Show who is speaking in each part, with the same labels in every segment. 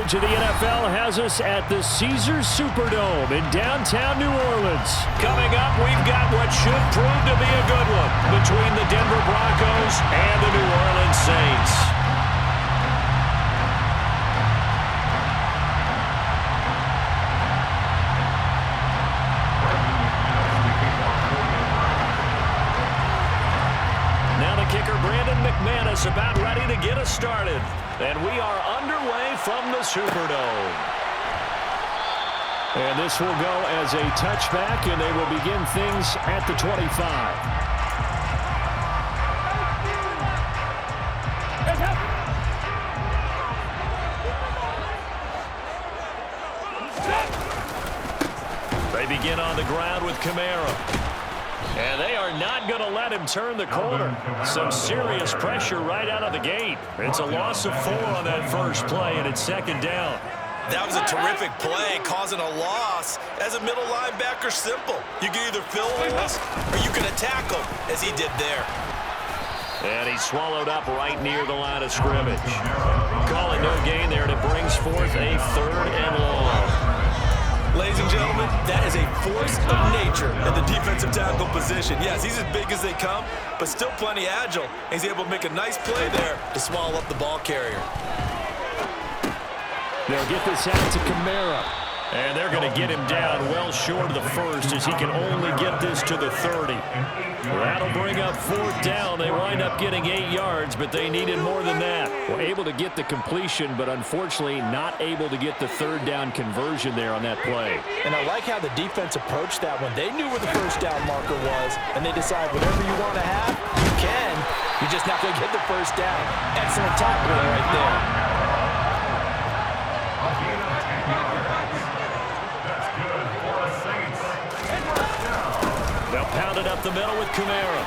Speaker 1: coverage of the NFL has us at the Caesars Superdome in downtown New Orleans. Coming up, we've got what should prove to be a good one between the Denver Broncos and the New Orleans Saints. About ready to get us started, and we are underway from the Superdome. And this will go as a touchback, and they will begin things at the 25. They begin on the ground with Kamara. And they are not going to let him turn the corner. Some serious pressure right out of the gate. It's a loss of 4 on that first play, and it's second down.
Speaker 2: That was a terrific play, causing a loss. As a middle linebacker, simple. You can either fill holes or you can attack them, as he did there.
Speaker 1: And he's swallowed up right near the line of scrimmage. Calling no gain there, and it brings forth a 3rd and long.
Speaker 2: Ladies and gentlemen, that is a force of nature at the defensive tackle position. Yes, he's as big as they come, but still plenty agile. He's able to make a nice play there to swallow up the ball carrier.
Speaker 1: They'll get this out to Kamara. And they're going to get him down well short of the first as he can only get this to the 30. That'll bring up 4th down. They wind up getting 8 yards, but they needed more than that. Well, able to get the completion, but unfortunately not able to get the 3rd down conversion there on that play.
Speaker 3: And I like how the defense approached that one. They knew where the 1st down marker was, and they decide whatever you want to have, you can. You're just not going to get the 1st down. Excellent tackling right there.
Speaker 1: They'll pound it up the middle with Kamara.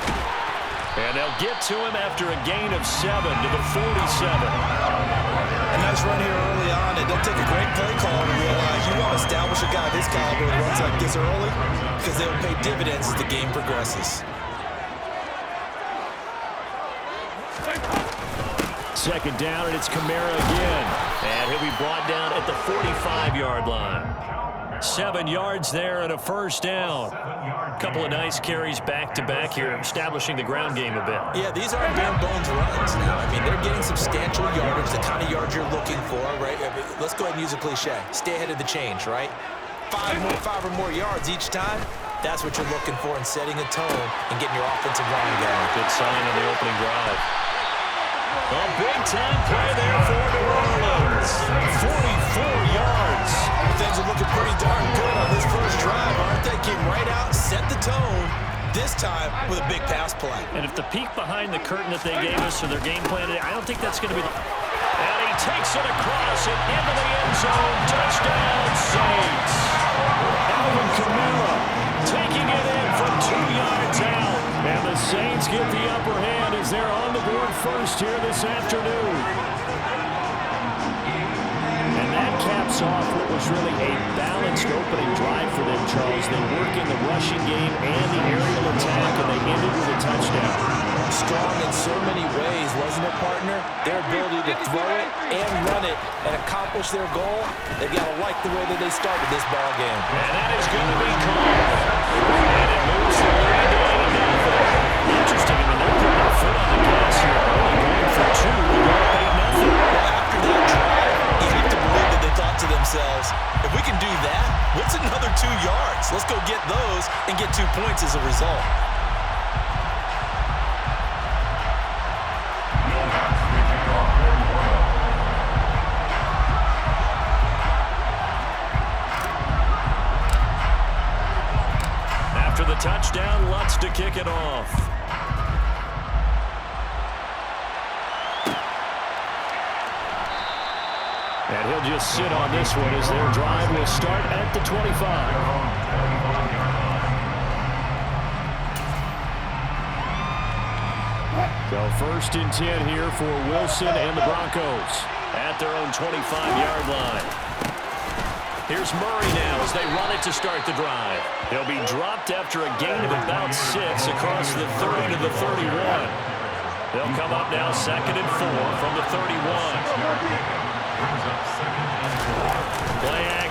Speaker 1: And they'll get to him after a gain of 7 to the 47.
Speaker 2: A nice run here early on. It don't take a great play call to realize you want to establish a guy of this caliber who runs like this early because they'll pay dividends as the game progresses.
Speaker 1: Second down, and it's Kamara again. And he'll be brought down at the 45-yard line. 7 yards there and a 1st down. A couple of nice carries back-to-back here, establishing the ground game a bit.
Speaker 2: Yeah, these aren't bare-bones runs now. I mean, they're getting substantial yardage, the kind of yards you're looking for, right? Let's go ahead and use a cliche. Stay ahead of the change, right? 5 or more yards each time. That's what you're looking for in setting a tone and getting your offensive line going.
Speaker 1: Good sign on the opening drive. A big-time play there for New Orleans. 44 yards.
Speaker 2: Things are looking pretty darn good on this first drive, aren't they? Came right out, set the tone, this time with a big pass play.
Speaker 1: And if the peek behind the curtain that they gave us for their game plan today, I don't think that's going to be the... And he takes it across and into the end zone. Touchdown, Saints. Alvin Kamara taking it in from 2 yards out. And the Saints get the upper hand as they're on the board first here this afternoon. And that caps off what was really a balanced opening drive for them, Charles. They work in the rushing game and the aerial attack, and they ended with a touchdown.
Speaker 3: Strong in so many ways, wasn't it, partner? Their ability to throw it and run it and accomplish their goal, they've got to like the way that they started this ball game.
Speaker 1: And that is going to be called. And it moves the lead to 8-0. Interesting, I mean, they're putting their foot on the gas here, only going for 2 to go up 8-0.
Speaker 2: Well, after that drive, you have to believe that they thought to themselves, if we can do that, what's another 2 yards? Let's go get those and get 2 points as a result.
Speaker 1: After the touchdown, Lutz to kick it off. And he'll just sit on this one as their drive will start at the 25. So 1st and 10 here for Wilson and the Broncos at their own 25-yard line. Here's Murray now as they run it to start the drive. He'll be dropped after a gain of about 6 across the 30 to the 31. They'll come up now 2nd and 4 from the 31.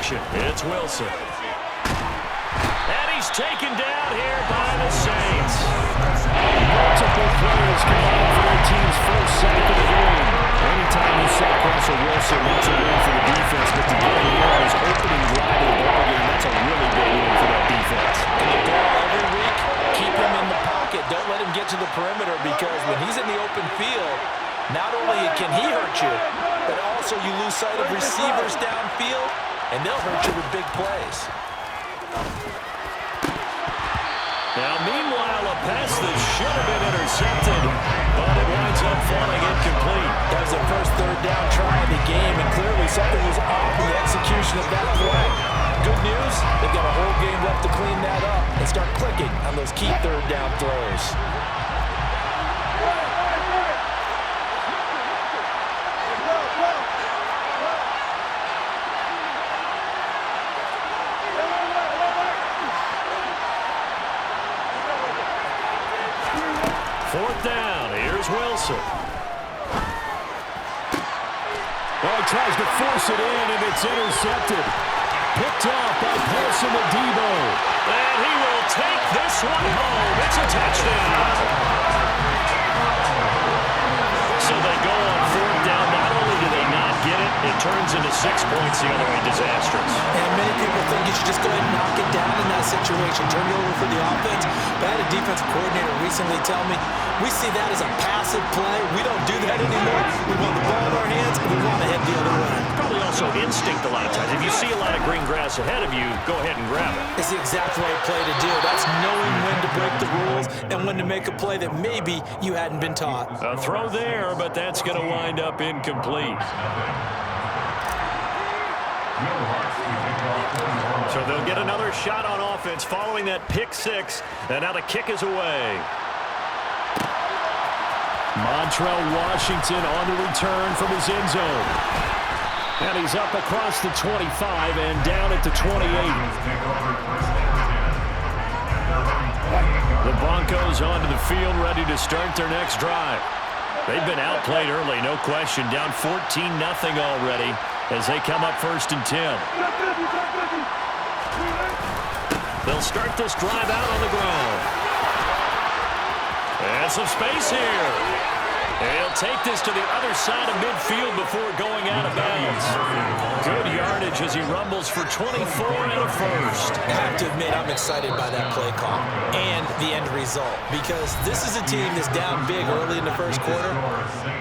Speaker 1: action. It's Wilson. And he's taken down here by the Saints.
Speaker 3: Multiple players combined for their team's first sack of the game. Anytime you sack Russell Wilson, that's a win for the defense. But to get him here on his opening drive of the ballgame, that's a really big win for that defense. And the ball every week, keep him in the pocket. Don't let him get to the perimeter, because when he's in the open field, not only can he hurt you, but also you lose sight of receivers downfield, and they'll hurt you with big plays.
Speaker 1: Now, meanwhile, a pass that should have been intercepted, but it winds up falling incomplete.
Speaker 3: That was the first third down try of the game, and clearly something was off in the execution of that play. Good news, they've got a whole game left to clean that up and start clicking on those key third down throws.
Speaker 1: Fourth down, here's Wilson.
Speaker 3: Well, he tries to force it in, and it's intercepted. Picked off by Paulson Adebo.
Speaker 1: And he will take this one home. It's a touchdown. So they go on fourth down. Not only do they not get it, it turns into 6 points the other way. Disastrous.
Speaker 2: And many people think you should just go ahead and knock it down in that situation. Turn it over for the offense. But I had a defensive coordinator recently tell me, we see that as a passive play. We don't do that anymore. We want the ball in our hands, and we want to head the other way.
Speaker 1: Probably also instinct a lot of times. If you see a lot of green grass ahead of you, go ahead and grab it.
Speaker 2: It's the exact right play to do. That's knowing when to break the rules and when to make a play that maybe you hadn't been taught.
Speaker 1: A throw there, but that's going to wind up incomplete. So they'll get another shot on offense following that pick six, and now the kick is away.
Speaker 3: Montrell Washington on the return from his end zone. And he's up across the 25 and down at the 28.
Speaker 1: The Broncos onto the field, ready to start their next drive. They've been outplayed early, no question. Down 14-0 already as they come up 1st and 10. They'll start this drive out on the ground. And some space here. He'll take this to the other side of midfield before going out of bounds. Good yardage as he rumbles for 24 and a first.
Speaker 2: I have to admit, I'm excited by that play call and the end result, because this is a team that's down big early in the first quarter,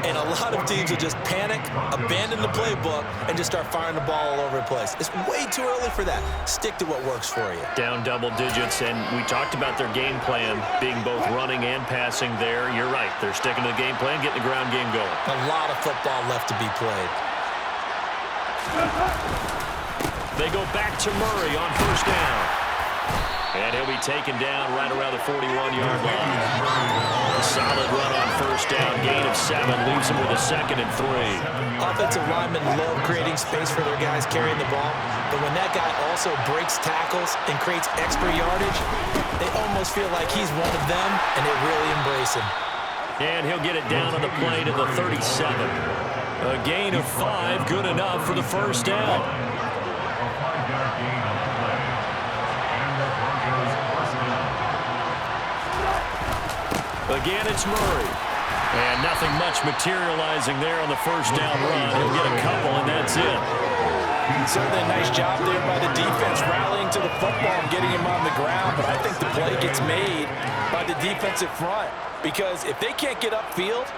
Speaker 2: and a lot of teams will just panic, abandon the playbook, and just start firing the ball all over the place. It's way too early for that. Stick to what works for you.
Speaker 1: Down double digits, and we talked about their game plan being both running and passing there. You're right. They're sticking to the game plan, getting the ground game going.
Speaker 2: A lot of football left to be played.
Speaker 1: They go back to Murray on 1st down. And he'll be taken down right around the 41-yard line. A solid run on 1st down. Gain of 7 leaves him with a 2nd and 3.
Speaker 2: Offensive linemen love creating space for their guys carrying the ball. But when that guy also breaks tackles and creates extra yardage, they almost feel like he's one of them, and they really embrace him.
Speaker 1: And he'll get it down on the play to the 37. A gain of 5, good enough for the 1st down. Again, it's Murray. And nothing much materializing there on the 1st down run. He'll get a couple, and that's it.
Speaker 3: Certainly a nice job there by the defense, rallying to the football and getting him on the ground. But I think the play gets made by the defensive front, because if they can't get upfield,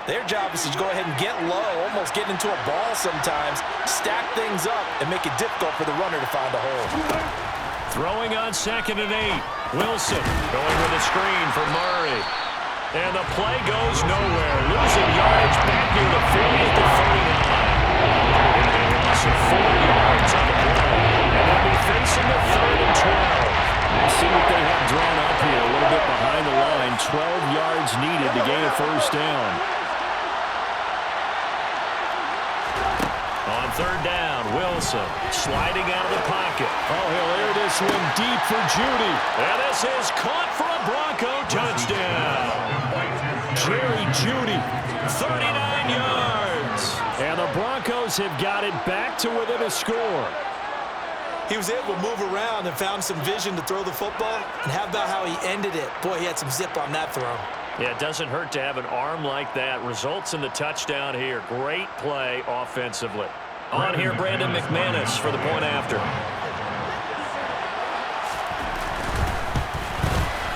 Speaker 3: their job is to go ahead and get low, almost get into a ball sometimes, stack things up, and make it difficult for the runner to find a hole.
Speaker 1: Throwing on 2nd and 8. Wilson going with a screen for Murray. And the play goes nowhere. Losing yardage back near the 40 at the 39. And a loss of 4 yards on the play. And they'll be facing a 3rd and 12.
Speaker 3: See what they have drawn up here, a little bit behind the line. 12 yards needed to gain a 1st down.
Speaker 1: On 3rd down, Wilson sliding out of the pocket.
Speaker 3: Oh, he'll air this one deep for Judy.
Speaker 1: And this is caught for a Bronco touchdown.
Speaker 3: Jerry Judy.
Speaker 1: 39 yards.
Speaker 3: And the Broncos have got it back to within a score.
Speaker 2: He was able to move around and found some vision to throw the football. And how about how he ended it? Boy, he had some zip on that throw.
Speaker 1: Yeah, it doesn't hurt to have an arm like that. Results in the touchdown here. Great play offensively. On here, Brandon McManus for the point after.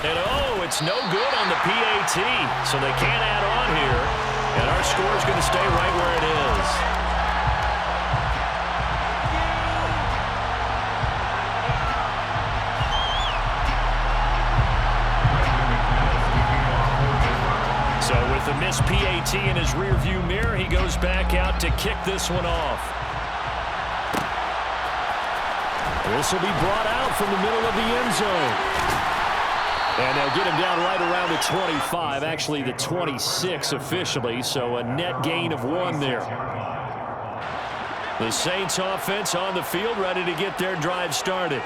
Speaker 1: And oh, it's no good on the PAT, so they can't add on here. And our score is going to stay right where it is. So with the missed PAT in his rearview mirror, he goes back out to kick this one off. This will be brought out from the middle of the end zone. And they'll get him down right around the 25, actually the 26 officially, so a net gain of 1 there. The Saints offense on the field, ready to get their drive started.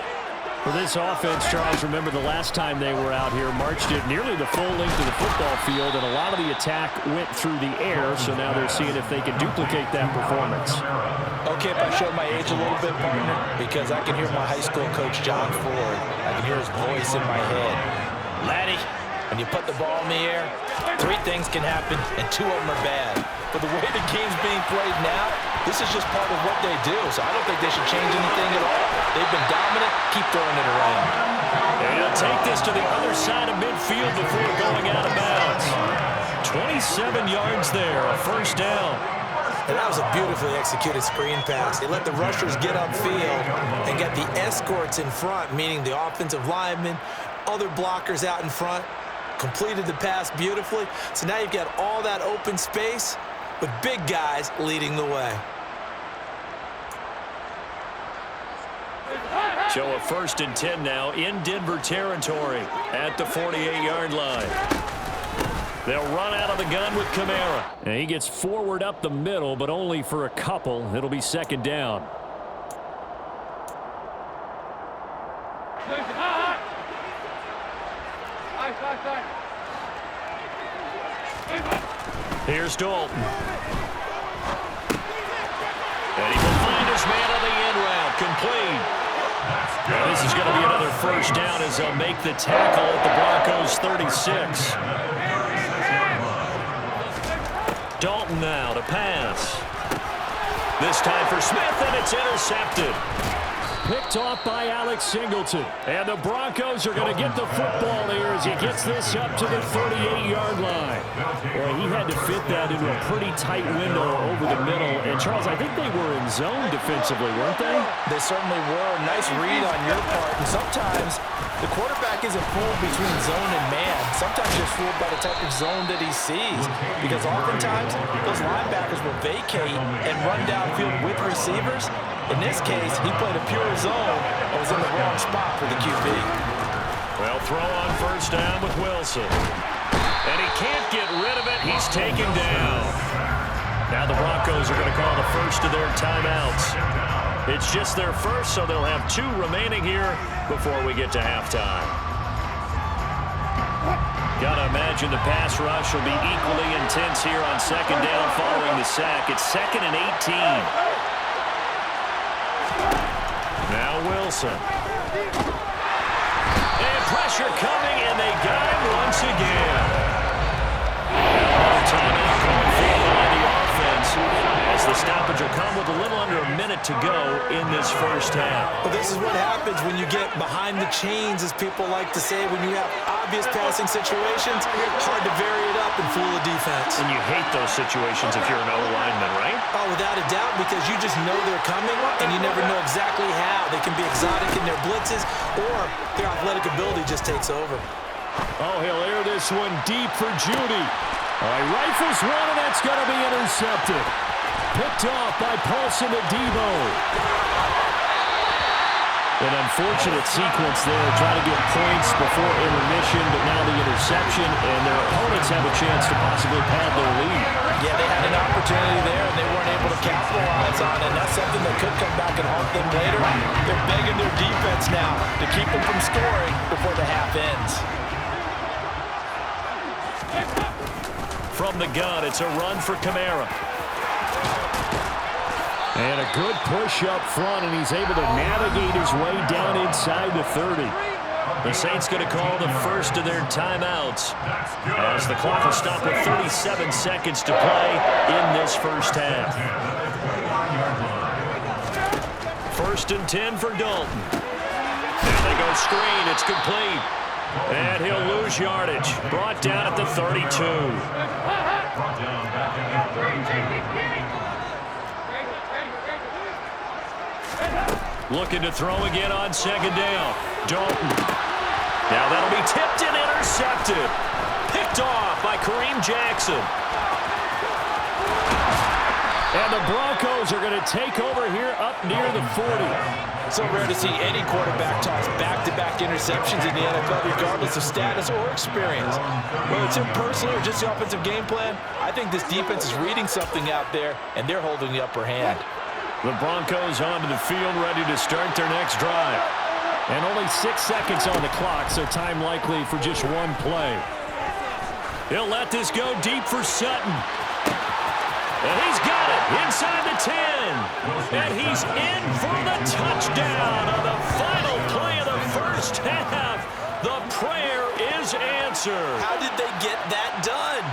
Speaker 1: For this offense, Charles, remember the last time they were out here, marched it nearly the full length of the football field, and a lot of the attack went through the air, so now they're seeing if they can duplicate that performance.
Speaker 2: Okay, if I show my age a little bit, partner, because I can hear my high school coach, John Ford. I can hear his voice in my head. Laddie, when you put the ball in the air, 3 things can happen, and 2 of them are bad. But the way the game's being played now, this is just part of what they do, so I don't think they should change anything at all. They've been dominant. Keep throwing it around.
Speaker 1: And he'll take this to the other side of midfield before going out of bounds. 27 yards there, a first down.
Speaker 2: And that was a beautifully executed screen pass. They let the rushers get upfield and get the escorts in front, meaning the offensive linemen, other blockers out in front, completed the pass beautifully. So now you've got all that open space with big guys leading the way.
Speaker 1: So a 1st and 10 now in Denver territory at the 48-yard line. They'll run out of the gun with Kamara. And he gets forward up the middle, but only for a couple. It'll be 2nd down. Here's Dalton. And he will find his man on the end route. Complete. And this is going to be another first down as they'll make the tackle at the Broncos 36. Dalton now to pass. This time for Smith, and it's intercepted. Picked off by Alex Singleton. And the Broncos are going to get the football here as he gets this up to the 38-yard line. Well, he had to fit that into a pretty tight window over the middle. And, Charles, I think they were in zone defensively, weren't they?
Speaker 2: They certainly were. Nice read on your part. And sometimes the quarterback isn't fooled between zone and man. Sometimes you're fooled by the type of zone that he sees. Because oftentimes, those linebackers will vacate and run downfield with receivers. In this case, he played a pure zone and was in the wrong spot for the QB.
Speaker 1: Well, throw on first down with Wilson. And he can't get rid of it. He's taken down. Now the Broncos are going to call the first of their timeouts. It's just their first, so they'll have 2 remaining here before we get to halftime. Gotta imagine the pass rush will be equally intense here on 2nd down following the sack. It's 2nd and 18. Now Wilson. And pressure coming, and they got him once again. Another timeout called for by the offense as the stoppage will come with a little under a minute to go in this first half.
Speaker 2: Well, this is what happens when you get behind the chains, as people like to say, when you have obvious passing situations, hard to vary it up and fool the defense.
Speaker 1: And you hate those situations if you're an O-lineman, right?
Speaker 2: Oh, without a doubt, because you just know they're coming, and you never know exactly how. They can be exotic in their blitzes, or their athletic ability just takes over.
Speaker 1: Oh, he'll air this one deep for Judy. All right, rifles one, and that's going to be intercepted. Picked off by Paulson to Debo. An unfortunate sequence there, trying to get points before intermission, but now the interception, and their opponents have a chance to possibly pad their lead.
Speaker 2: Yeah, they had an opportunity there, and they weren't able to capitalize on it, and that's something that could come back and haunt them later. They're begging their defense now to keep them from scoring before the half ends. From
Speaker 1: the gun, it's a run for Kamara.
Speaker 3: And a good push up front, and he's able to navigate his way down inside the 30.
Speaker 1: The Saints going to call the first of their timeouts as the clock will stop with 37 seconds to play in this first half. 1st and 10 for Dalton. And they go screen. It's complete. And he'll lose yardage. Brought down at the 32. Looking to throw again on 2nd down. Dalton. Now that'll be tipped and intercepted. Picked off by Kareem Jackson.
Speaker 3: And the Broncos are going to take over here up near the 40.
Speaker 2: So rare to see any quarterback toss back-to-back interceptions in the NFL, regardless of status or experience. Whether it's him personally or just the offensive game plan, I think this defense is reading something out there, and they're holding the upper hand.
Speaker 1: The Broncos onto the field, ready to start their next drive.
Speaker 3: And only 6 seconds on the clock, so time likely for just one play.
Speaker 1: He'll let this go deep for Sutton. And he's got it inside the 10. And he's in for the touchdown on the final play of the first half. The prayer is answered.
Speaker 2: How did they get that done?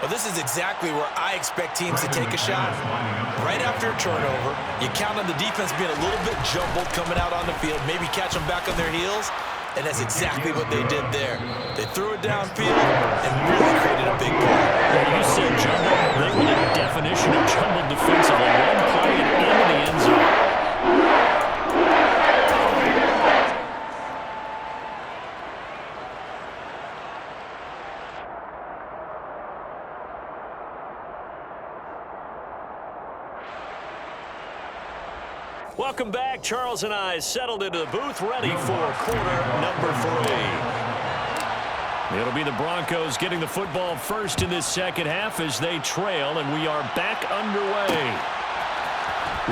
Speaker 2: Well, this is exactly where I expect teams to take a shot. Right after a turnover, you count on the defense being a little bit jumbled coming out on the field, maybe catch them back on their heels, and that's exactly what they did there. They threw it downfield and really created a big play.
Speaker 1: You said jumbled. They were the definition of jumbled defensively. One play and into the end zone. Welcome back. Charles and I settled into the booth, ready for quarter number 3. It'll be the Broncos getting the football first in this second half as they trail, and we are back underway.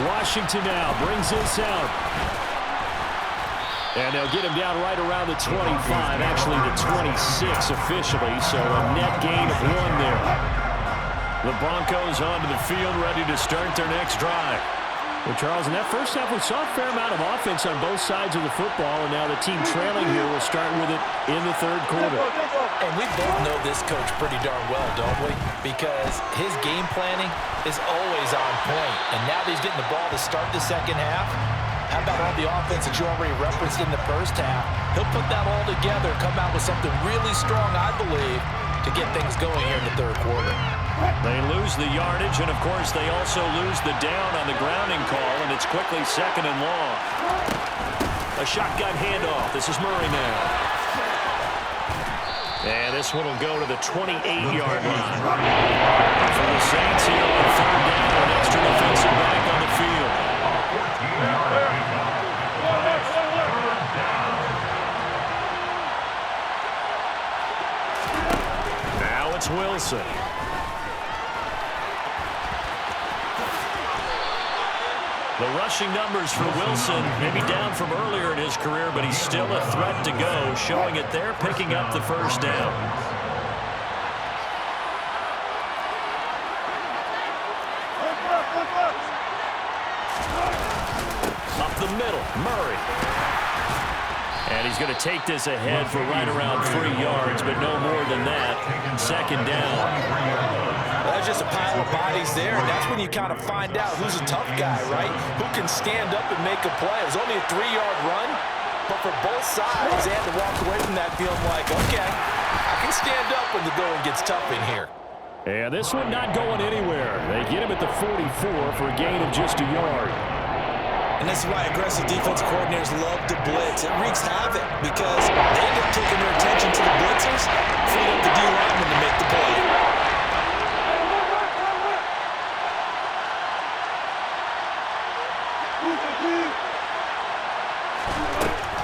Speaker 3: Washington now brings this out. And they'll get him down right around the 25, actually the 26 officially, so a net gain of 1 there.
Speaker 1: The Broncos onto the field, ready to start their next drive.
Speaker 3: Well, Charles, in that first half, we saw a fair amount of offense on both sides of the football, and now the team trailing here will start with it in the 3rd quarter.
Speaker 2: And we both know this coach pretty darn well, don't we? Because his game planning is always on point. And now that he's getting the ball to start the second half, how about all the offense that you already referenced in the first half? He'll put that all together, come out with something really strong, I believe, to get things going here in the 3rd quarter.
Speaker 1: They lose the yardage, and of course they also lose the down on the grounding call, and it's quickly 2nd and long. A shotgun handoff. This is Murray now. And this one will go to the 28-yard line. For the Saints here on 3rd down, an extra defensive back on the field. Now it's Wilson. The rushing numbers for Wilson may be down from earlier in his career, but he's still a threat to go, showing it there, picking up the first down. Up the middle, Murray. And he's going to take this ahead for right around 3 yards, but no more than that. 2nd down.
Speaker 2: That's just a pile of bodies there, and that's when you kind of find out who's a tough guy, right? Who can stand up and make a play. It was only a 3-yard run, but for both sides, they had to walk away from that feeling like, okay, I can stand up when the going gets tough in here.
Speaker 3: And this one not going anywhere. They get him at the 44 for a gain of just a yard.
Speaker 2: And this is why aggressive defense coordinators love to blitz. It wreaks havoc because they end up taking their attention to the blitzers, freeing up the D-lineman to make the play.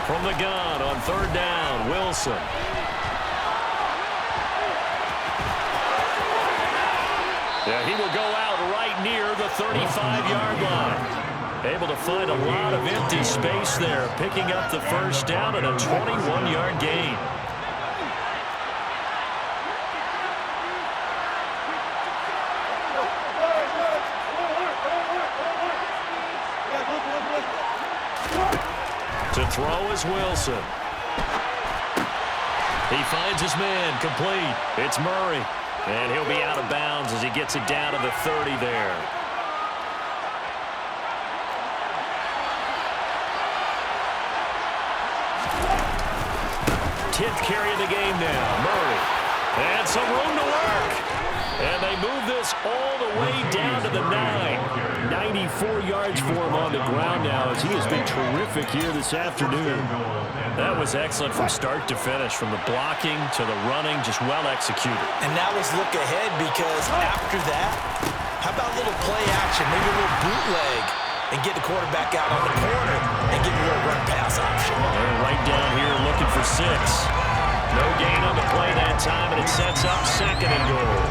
Speaker 1: From the gun on 3rd down, Wilson. Yeah, he will go out right near the 35-yard line. Able to find a lot of empty space there, picking up the first down and a 21-yard gain. To throw is Wilson. He finds his man, complete. It's Murray. And he'll be out of bounds as he gets it down to the 30 there. 10th carry of the game now. Murray. And some room to work. And they move this all the way down to the 9. 94 yards for him on the ground now as he has been terrific here this afternoon. That was excellent from start to finish, from the blocking to the running, just well executed.
Speaker 2: And now let's look ahead, because after that, how about a little play action, maybe a little bootleg, and get the quarterback out on the corner and get a little run-pass option.
Speaker 1: They're right down here looking for 6. No gain on the play that time, and it sets up 2nd and goal.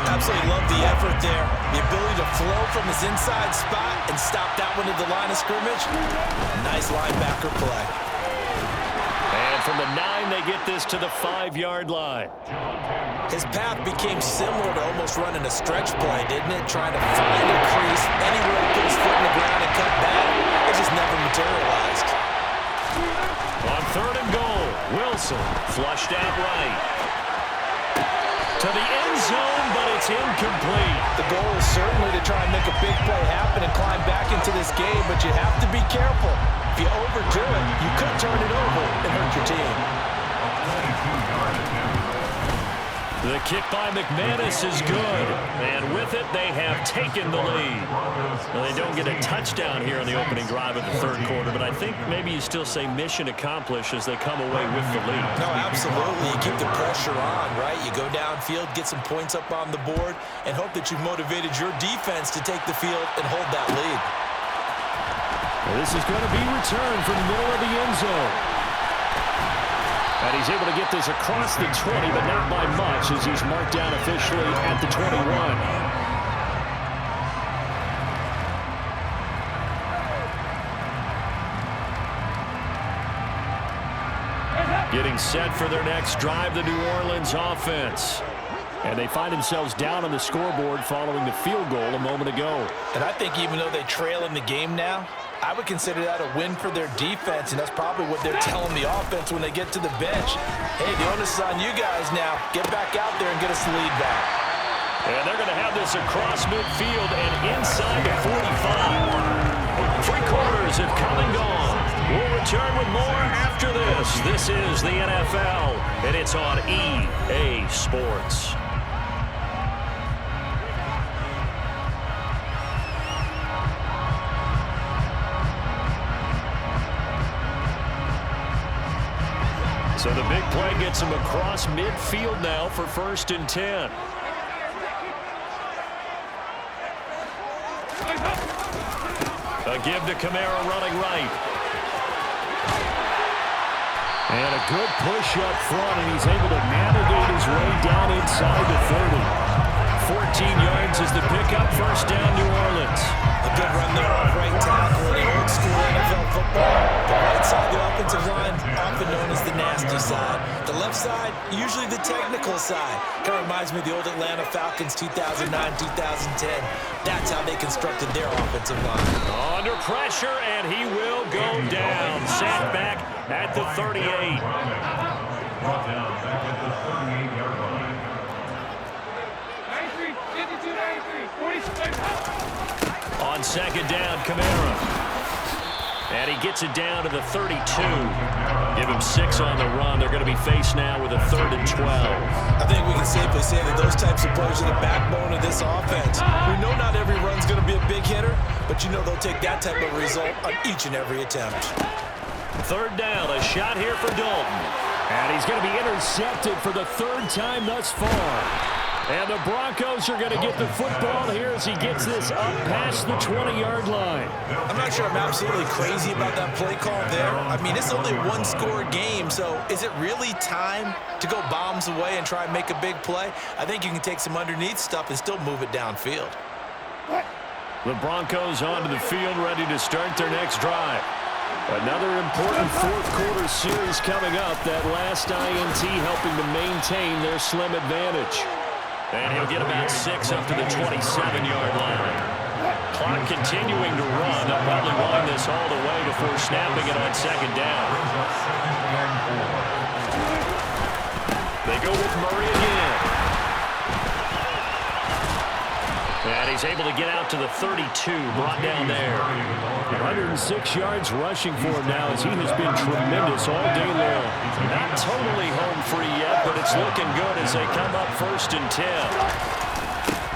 Speaker 2: Absolutely love the effort there. The ability to flow from his inside spot and stop that one at the line of scrimmage. Nice linebacker play.
Speaker 1: And from the 9, they get this to the 5-yard line.
Speaker 2: His path became similar to almost running a stretch play, didn't it? Trying to find a crease anywhere to put his foot in the ground and cut back. It just never materialized.
Speaker 1: On 3rd and goal, Wilson flushed out right. To the end zone, but it's incomplete.
Speaker 2: The goal is certainly to try and make a big play happen and climb back into this game, but you have to be careful. If you overdo it, you could turn it over and hurt your team.
Speaker 1: The kick by McManus is good, and with it, they have taken the lead. Well, they don't get a touchdown here in the opening drive of the 3rd quarter, but I think maybe you still say mission accomplished as they come away with the lead.
Speaker 2: No, absolutely. You keep the pressure on, right? You go downfield, get some points up on the board, and hope that you've motivated your defense to take the field and hold that lead.
Speaker 3: Well, this is going to be returned from the middle of the end zone. And he's able to get this across the 20, but not by much, as he's marked down officially at the 21. Getting set for their next drive, the New Orleans offense. And they find themselves down on the scoreboard following the field goal a moment ago.
Speaker 2: And I think even though they trail in the game now, I would consider that a win for their defense, and that's probably what they're telling the offense when they get to the bench. Hey, the onus is on you guys now. Get back out there and get us the lead back.
Speaker 1: And they're going to have this across midfield and inside the 45. 3 quarters have come and gone. We'll return with more after this. This is the NFL, and it's on EA Sports. So the big play gets him across midfield now for 1st and 10. A give to Kamara running right.
Speaker 3: And a good push up front, and he's able to navigate his way down inside the 30. 14 yards is the pickup. 1st down, New Orleans.
Speaker 2: A good run there off right tackle in old school NFL football. The right side of the offensive line, often known as the nasty side. The left side, usually the technical side. Kind of reminds me of the old Atlanta Falcons 2009, 2010. That's how they constructed their offensive line.
Speaker 1: Under pressure, and he will go down. Sat back at the 38.
Speaker 4: Brought down back at the 38-yard line.
Speaker 5: 93, 52, 93, 46.
Speaker 1: On 2nd down, Kamara. And he gets it down to the 32. Give him 6 on the run. They're going to be faced now with a 3rd and 12.
Speaker 2: I think we can safely say that those types of players are the backbone of this offense. We know not every run's going to be a big hitter, but you know they'll take that type of result on each and every attempt.
Speaker 1: 3rd down, a shot here for Dalton.
Speaker 3: And he's going to be intercepted for the 3rd time thus far. And the Broncos are going to get the football here as he gets this up past the 20-yard line.
Speaker 2: I'm not sure I'm absolutely crazy about that play call there. I mean, it's only a 1-score game, so is it really time to go bombs away and try and make a big play? I think you can take some underneath stuff and still move it downfield.
Speaker 1: The Broncos onto the field, ready to start their next drive.
Speaker 3: Another important 4th quarter series coming up. That last INT helping to maintain their slim advantage.
Speaker 1: And he'll get about 6 up to the 27-yard line. clock continuing to run. They'll probably wind this all the way before snapping it on second down. They go with Murray again. And he's able to get out to the 32, brought down there.
Speaker 3: 106 yards rushing for him now as he has been tremendous all day long.
Speaker 1: Not totally home free yet, but it's looking good as they come up 1st and 10.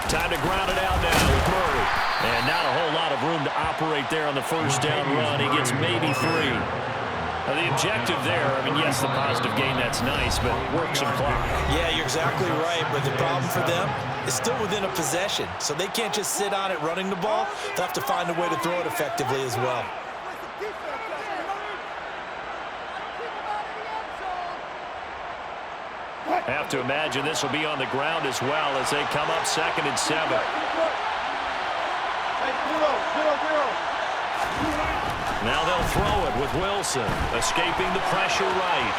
Speaker 1: Time to ground it out now with Murray. And not a whole lot of room to operate there on the first down run. He gets maybe 3. Now, the objective there, I mean, yes, the positive gain, that's nice, but work some clock.
Speaker 2: Yeah, you're exactly right, but the problem for them is still within a possession, so they can't just sit on it running the ball. They'll have to find a way to throw it effectively as well.
Speaker 1: Have to imagine this will be on the ground as well as they come up 2nd and 7. Now they'll throw it with Wilson, escaping the pressure right.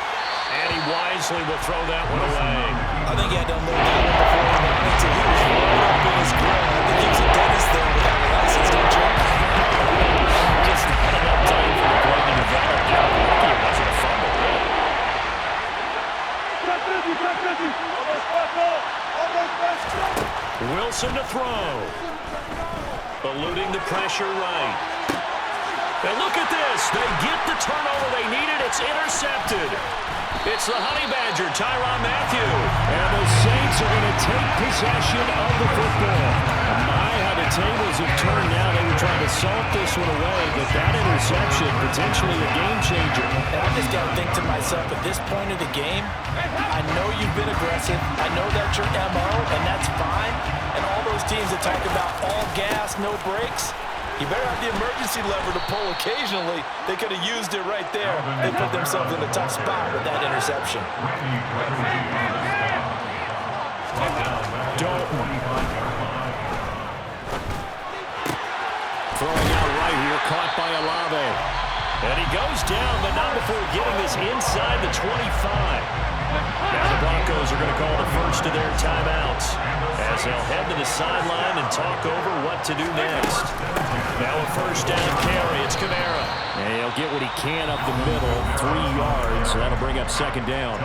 Speaker 1: And he wisely will throw that one away.
Speaker 2: I think he had to unload that one before he went into it. He was right up in his grill. I think he was a dentist there without a license, don't you?
Speaker 1: Just not enough time for the play to develop. Lucky it wasn't a fumble, really. Wilson to throw. Eluding the pressure right. And look at this. They get the turnover they needed. It's intercepted. It's the Honey Badger, Tyrann Mathieu.
Speaker 3: And the Saints are going to take possession of the football. My, how the tables have turned now. They were trying to salt this one away, but that interception, potentially a game changer.
Speaker 2: And I just got to think to myself, at this point of the game, I know you've been aggressive. I know that's your MO, and that's fine. And all those teams that talk about all gas, no brakes, you better have the emergency lever to pull occasionally. They could have used it right there. They put themselves in a tough spot with that interception.
Speaker 3: Dalton. Throwing out right here, caught by Olave.
Speaker 1: And he goes down, but not before getting this inside the 25. Now the Broncos are going to call the first of their timeouts as they'll head to the sideline and talk over what to do next. Now a first down carry. It's Kamara.
Speaker 3: And he'll get what he can up the middle, 3 yards, so that'll bring up 2nd down.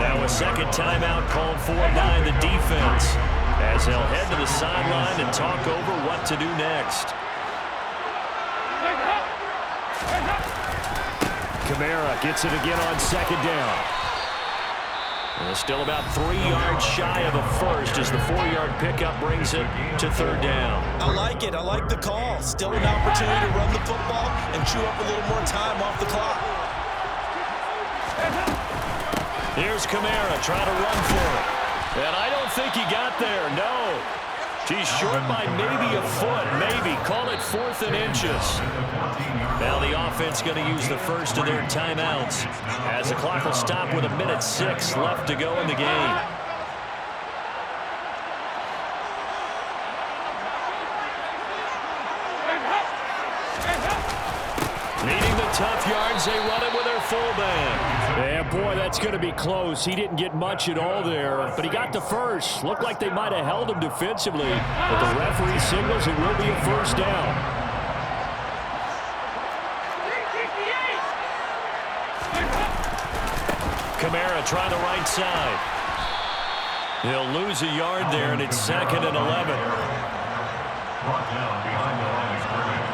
Speaker 1: Now a second timeout called for by the defense as they'll head to the sideline and talk over what to do next.
Speaker 3: Kamara gets it again on 2nd down.
Speaker 1: And still about 3 yards shy of a first as the 4-yard pickup brings it to 3rd down.
Speaker 2: I like it. I like the call. Still an opportunity to run the football and chew up a little more time off the clock.
Speaker 1: Here's Kamara trying to run for it. And I don't think he got there, no. He's short by maybe a foot, maybe. Call it 4th and inches. Now the offense going to use the first of their timeouts as the clock will stop with 1:06 left to go in the game. Needing the tough yards, they run it with their fullback.
Speaker 3: Yeah, boy, that's going to be close. He didn't get much at all there, but he got the first. Looked like they might have held him defensively, but the referee signals it will be a first down.
Speaker 1: Kamara trying the right side. He'll lose a yard there, and it's 2nd and 11.
Speaker 4: Brought down behind the line of scrimmage.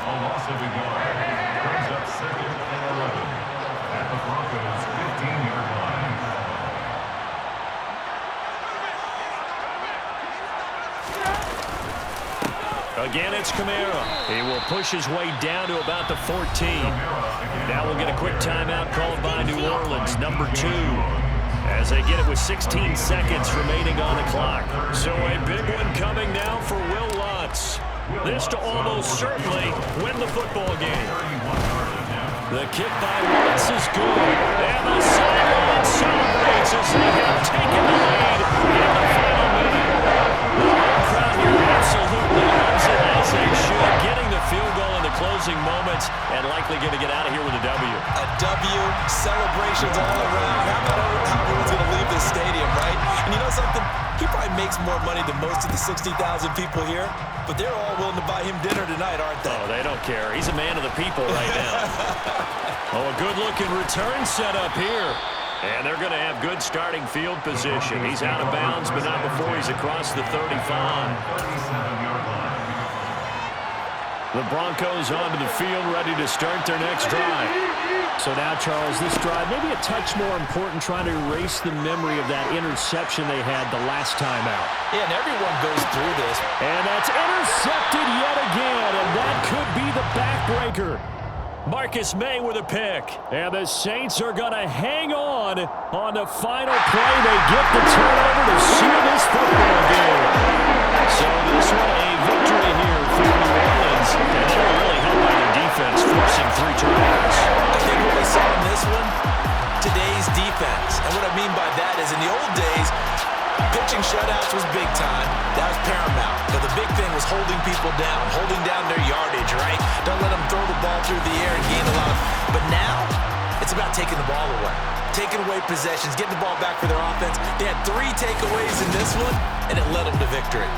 Speaker 4: A loss of a yard. Brings up 2nd and 11 at the Broncos' 15-yard line.
Speaker 1: Again, it's Kamara. He will push his way down to about the 14. Now we'll get a quick timeout called by New Orleans, number 2, as they get it with 16 seconds remaining on the clock. So a big one coming now for Will Lutz. This to almost certainly win the football game. The kick by Lutz is good. And the sideline celebrates as they have taken the lead in the final minute. The home crowd here absolutely loves it, as they should, getting the field goal in the closing moments and likely going to get out of here with a W.
Speaker 2: A W, celebrations all around. How about how everyone's going to leave this stadium, right? And you know something? He probably makes more money than most of the 60,000 people here, but they're all willing to buy him dinner tonight, aren't they?
Speaker 1: Oh, they don't care. He's a man of the people right now. Oh, a good-looking return set up here. And they're going to have good starting field position. He's out of bounds, but not before he's across the 35.
Speaker 4: 37-yard line.
Speaker 1: The Broncos onto the field, ready to start their next drive.
Speaker 3: So now, Charles, this drive maybe a touch more important, trying to erase the memory of that interception they had the last time out.
Speaker 2: Yeah, and everyone goes through this.
Speaker 3: And that's intercepted yet again, and that could be the backbreaker.
Speaker 1: Marcus May with a pick.
Speaker 3: And the Saints are going to hang on the final play. They get the turnover to seal this football game.
Speaker 1: So this one a victory here for New Orleans. And they were really helped by the defense, forcing 3 turnovers.
Speaker 2: I think what we saw in this one, today's defense. And what I mean by that is in the old days, pitching shutouts was big time. That was paramount. But the big thing was holding people down, holding down their yardage, right? Don't let them throw the ball through the air and gain a lot. But now, it's about taking the ball away. Taking away possessions, getting the ball back for their offense. They had 3 takeaways in this one, and it led them to victory.